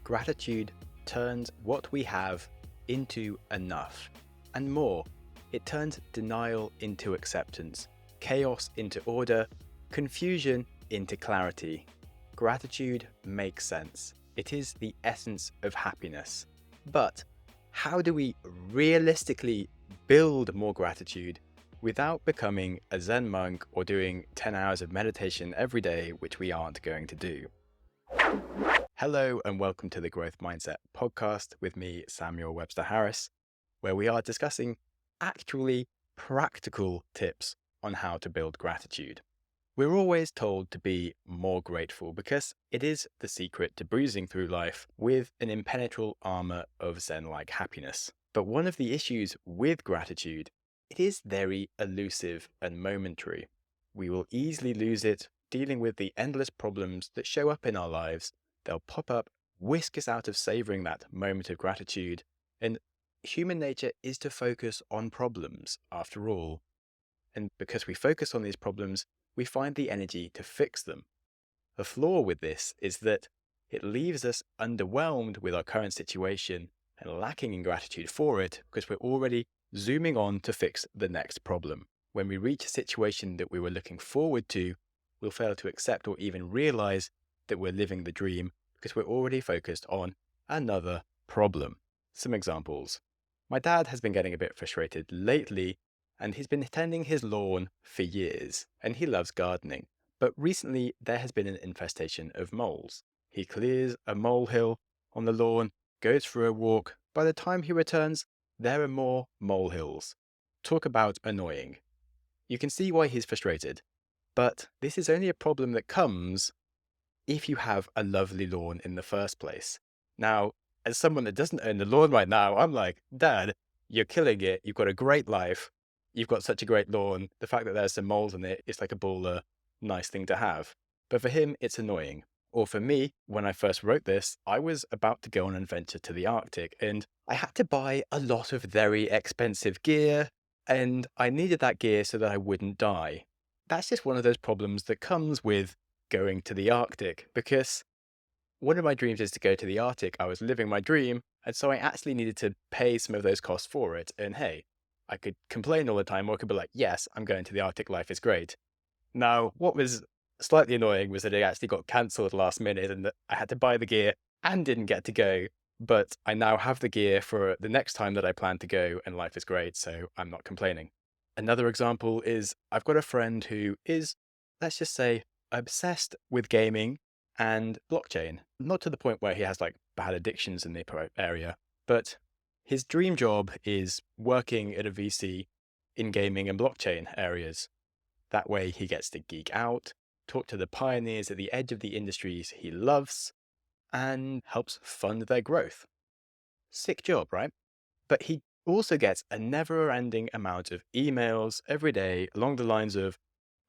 Gratitude turns what we have into enough, and more. It turns denial into acceptance, chaos into order, confusion into clarity. Gratitude makes sense. It is the essence of happiness. But how do we realistically build more gratitude without becoming a Zen monk or doing 10 hours of meditation every day, which we aren't going to do? Hello and welcome to the Growth Mindset podcast with me, Samuel Webster Harris, where we are discussing actually practical tips on how to build gratitude. We're always told to be more grateful because it is the secret to breezing through life with an impenetrable armor of Zen-like happiness. But one of the issues with gratitude, it is very elusive and momentary. We will easily lose it dealing with the endless problems that show up in our lives. They'll pop up, whisk us out of savoring that moment of gratitude. And human nature is to focus on problems, after all. And because we focus on these problems, we find the energy to fix them. The flaw with this is that it leaves us underwhelmed with our current situation and lacking in gratitude for it because we're already zooming on to fix the next problem. When we reach a situation that we were looking forward to, we'll fail to accept or even realize that we're living the dream because we're already focused on another problem. Some examples. My dad has been getting a bit frustrated lately, and he's been tending his lawn for years, and he loves gardening. But recently, there has been an infestation of moles. He clears a molehill on the lawn, goes for a walk. By the time he returns, there are more molehills. Talk about annoying. You can see why he's frustrated. But this is only a problem that comes if you have a lovely lawn in the first place. Now, as someone that doesn't own the lawn right now, I'm like, Dad, you're killing it. You've got a great life. You've got such a great lawn. The fact that there's some moles in it is like a baller, nice thing to have. But for him, it's annoying. Or for me, when I first wrote this, I was about to go on an adventure to the Arctic and I had to buy a lot of very expensive gear and I needed that gear so that I wouldn't die. That's just one of those problems that comes with going to the Arctic because one of my dreams is to go to the Arctic. I was living my dream, and so I actually needed to pay some of those costs for it. And hey, I could complain all the time, or I could be like, yes, I'm going to the Arctic, life is great. Now, what was slightly annoying was that it actually got cancelled last minute and that I had to buy the gear and didn't get to go. But I now have the gear for the next time that I plan to go, and life is great, so I'm not complaining. Another example is I've got a friend who is, let's just say, obsessed with gaming and blockchain. Not to the point where he has like bad addictions in the area, but his dream job is working at a VC in gaming and blockchain areas. That way he gets to geek out, talk to the pioneers at the edge of the industries he loves, and helps fund their growth. Sick job, right? But he also gets a never-ending amount of emails every day along the lines of,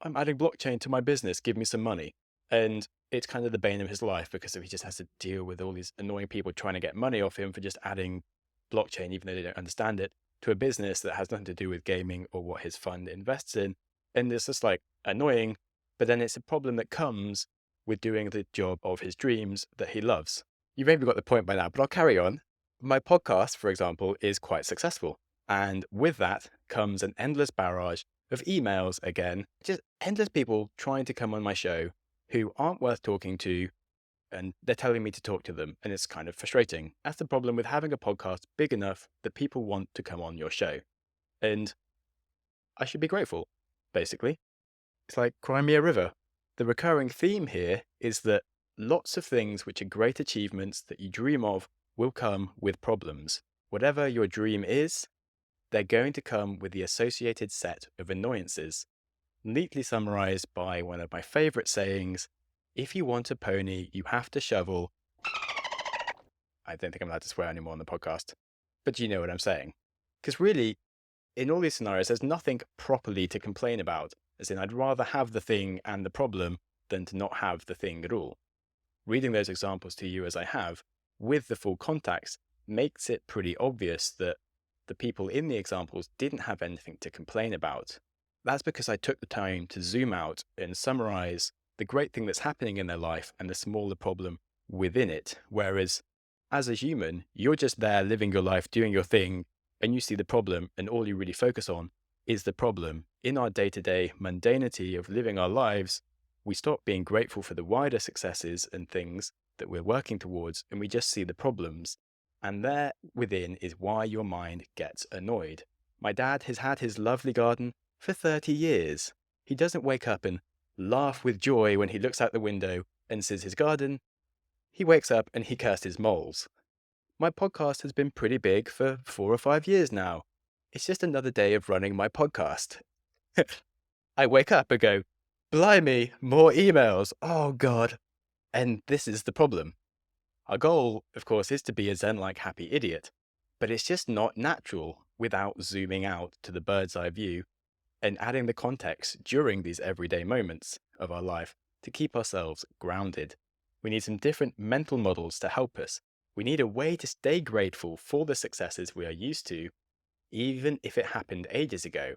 I'm adding blockchain to my business, give me some money. And it's kind of the bane of his life because he just has to deal with all these annoying people trying to get money off him for just adding blockchain, even though they don't understand it, to a business that has nothing to do with gaming or what his fund invests in. And it's just like annoying, but then it's a problem that comes with doing the job of his dreams that he loves. You've maybe got the point by now, but I'll carry on. My podcast, for example, is quite successful. And with that comes an endless barrage of emails again, just endless people trying to come on my show who aren't worth talking to, and they're telling me to talk to them, and it's kind of frustrating. That's the problem with having a podcast big enough that people want to come on your show. And I should be grateful, basically. It's like cry me a river. The recurring theme here is that lots of things which are great achievements that you dream of will come with problems. Whatever your dream is, they're going to come with the associated set of annoyances. Neatly summarized by one of my favorite sayings, if you want a pony, you have to shovel. I don't think I'm allowed to swear anymore on the podcast, but you know what I'm saying. Because really, in all these scenarios, there's nothing properly to complain about. As in, I'd rather have the thing and the problem than to not have the thing at all. Reading those examples to you as I have, with the full context, makes it pretty obvious that the people in the examples didn't have anything to complain about. That's because I took the time to zoom out and summarize the great thing that's happening in their life and the smaller problem within it. Whereas As a human, you're just there living your life, doing your thing, and you see the problem, and all you really focus on is the problem. In our day-to-day mundanity of living our lives, we stop being grateful for the wider successes and things that we're working towards, and we just see the problems. And there within is why your mind gets annoyed. My dad has had his lovely garden for 30 years. He doesn't wake up and laugh with joy when he looks out the window and sees his garden. He wakes up and he curses moles. My podcast has been pretty big for 4 or 5 years now. It's just another day of running my podcast. I wake up and go, blimey, more emails. Oh God. And this is the problem. Our goal, of course, is to be a Zen-like happy idiot, but it's just not natural without zooming out to the bird's eye view and adding the context during these everyday moments of our life to keep ourselves grounded. We need some different mental models to help us. We need a way to stay grateful for the successes we are used to, even if it happened ages ago.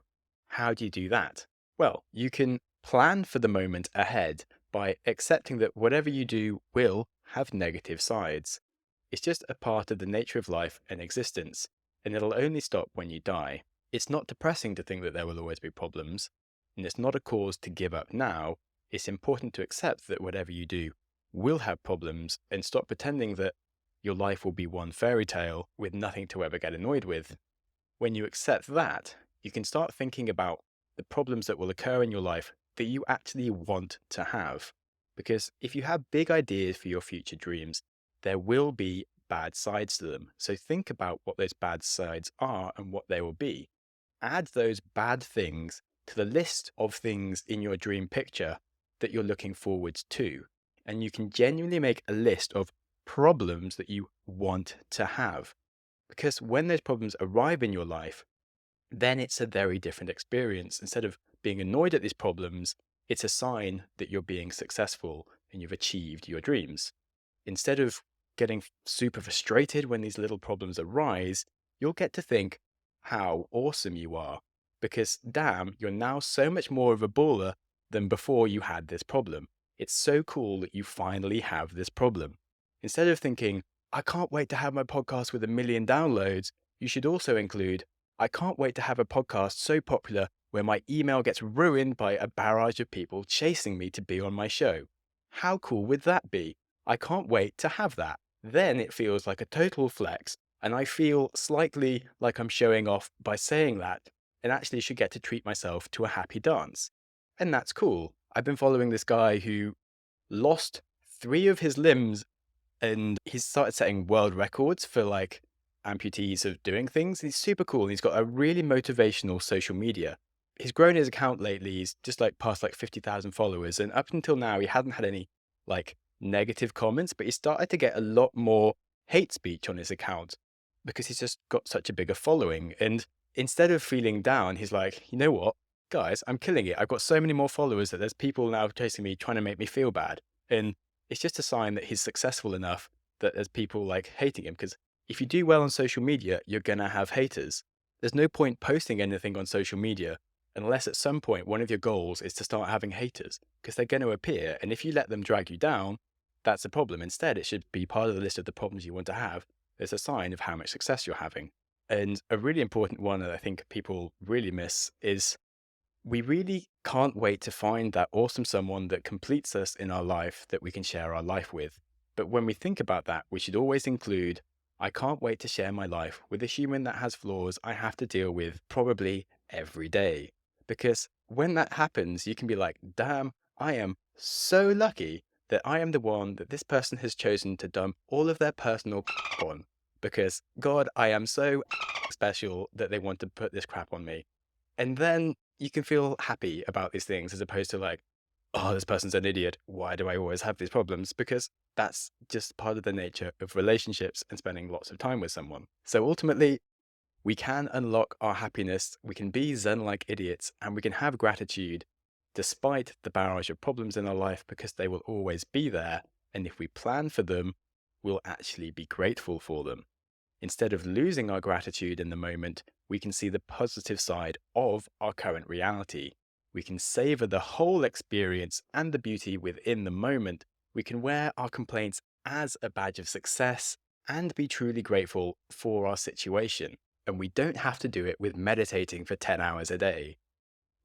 How do you do that? Well, you can plan for the moment ahead by accepting that whatever you do will have negative sides. It's just a part of the nature of life and existence, and it'll only stop when you die. It's not depressing to think that there will always be problems, and it's not a cause to give up now. It's important to accept that whatever you do will have problems and stop pretending that your life will be one fairy tale with nothing to ever get annoyed with. When you accept that, you can start thinking about the problems that will occur in your life that you actually want to have. Because if you have big ideas for your future dreams, there will be bad sides to them. So think about what those bad sides are and what they will be. Add those bad things to the list of things in your dream picture that you're looking forward to. And you can genuinely make a list of problems that you want to have. Because when those problems arrive in your life, then it's a very different experience. Instead of being annoyed at these problems, it's a sign that you're being successful and you've achieved your dreams. Instead of getting super frustrated when these little problems arise, you'll get to think how awesome you are. Because damn, you're now so much more of a baller than before you had this problem. It's so cool that you finally have this problem. Instead of thinking, I can't wait to have my podcast with 1 million downloads, you should also include, I can't wait to have a podcast so popular where my email gets ruined by a barrage of people chasing me to be on my show. How cool would that be? I can't wait to have that. Then it feels like a total flex, and I feel slightly like I'm showing off by saying that, and actually should get to treat myself to a happy dance. And that's cool. I've been following this guy who lost 3 of his limbs, and he's started setting world records for like amputees of doing things. He's super cool. He's got a really motivational social media. He's grown his account lately. He's just like past like 50,000 followers. And up until now, he hadn't had any like negative comments, but he started to get a lot more hate speech on his account because he's just got such a bigger following. And instead of feeling down, he's like, you know what, guys, I'm killing it. I've got so many more followers that there's people now chasing me, trying to make me feel bad. And it's just a sign that he's successful enough that there's people like hating him. Because if you do well on social media, you're going to have haters. There's no point posting anything on social media unless at some point one of your goals is to start having haters, because they're going to appear. And if you let them drag you down, that's a problem. Instead, it should be part of the list of the problems you want to have. It's a sign of how much success you're having. And a really important one that I think people really miss is we really can't wait to find that awesome someone that completes us in our life that we can share our life with. But when we think about that, we should always include, I can't wait to share my life with a human that has flaws I have to deal with probably every day. Because when that happens, you can be like, damn, I am so lucky that I am the one that this person has chosen to dump all of their personal on. Because God, I am so special that they want to put this crap on me. And then you can feel happy about these things as opposed to like, oh, this person's an idiot. Why do I always have these problems? Because that's just part of the nature of relationships and spending lots of time with someone. So ultimately, we can unlock our happiness. We can be Zen-like idiots, and we can have gratitude despite the barrage of problems in our life, because they will always be there. And if we plan for them, we'll actually be grateful for them. Instead of losing our gratitude in the moment, we can see the positive side of our current reality. We can savor the whole experience and the beauty within the moment. We can wear our complaints as a badge of success and be truly grateful for our situation. And we don't have to do it with meditating for 10 hours a day.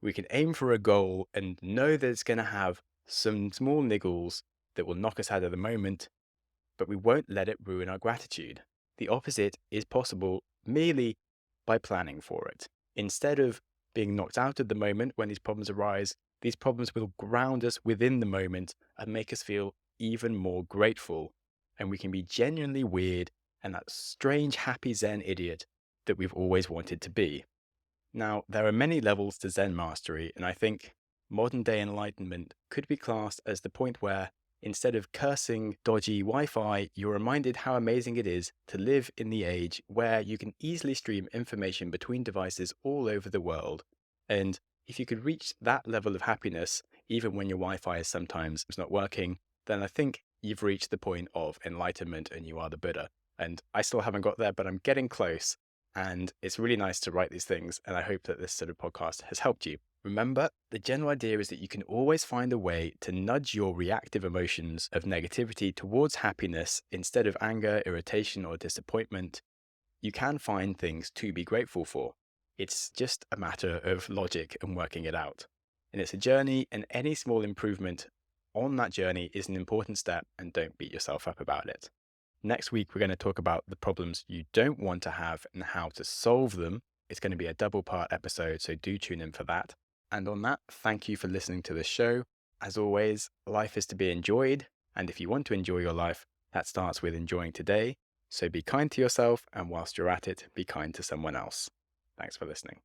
We can aim for a goal and know that it's going to have some small niggles that will knock us out of the moment, but we won't let it ruin our gratitude. The opposite is possible merely by planning for it. Instead of being knocked out of the moment when these problems arise, these problems will ground us within the moment and make us feel even more grateful. And we can be genuinely weird and that strange, happy Zen idiot that we've always wanted to be. Now, there are many levels to Zen mastery, and I think modern day enlightenment could be classed as the point where, instead of cursing dodgy Wi-Fi, you're reminded how amazing it is to live in the age where you can easily stream information between devices all over the world. And if you could reach that level of happiness, even when your Wi-Fi is sometimes not working, then I think you've reached the point of enlightenment and you are the Buddha. And I still haven't got there, but I'm getting close. And it's really nice to write these things. And I hope that this sort of podcast has helped you. Remember, the general idea is that you can always find a way to nudge your reactive emotions of negativity towards happiness instead of anger, irritation, or disappointment. You can find things to be grateful for. It's just a matter of logic and working it out. And it's a journey, and any small improvement on that journey is an important step, and don't beat yourself up about it. Next week, we're going to talk about the problems you don't want to have and how to solve them. It's going to be a double-part episode, so do tune in for that. And on that, thank you for listening to this show. As always, life is to be enjoyed. And if you want to enjoy your life, that starts with enjoying today. So be kind to yourself, and whilst you're at it, be kind to someone else. Thanks for listening.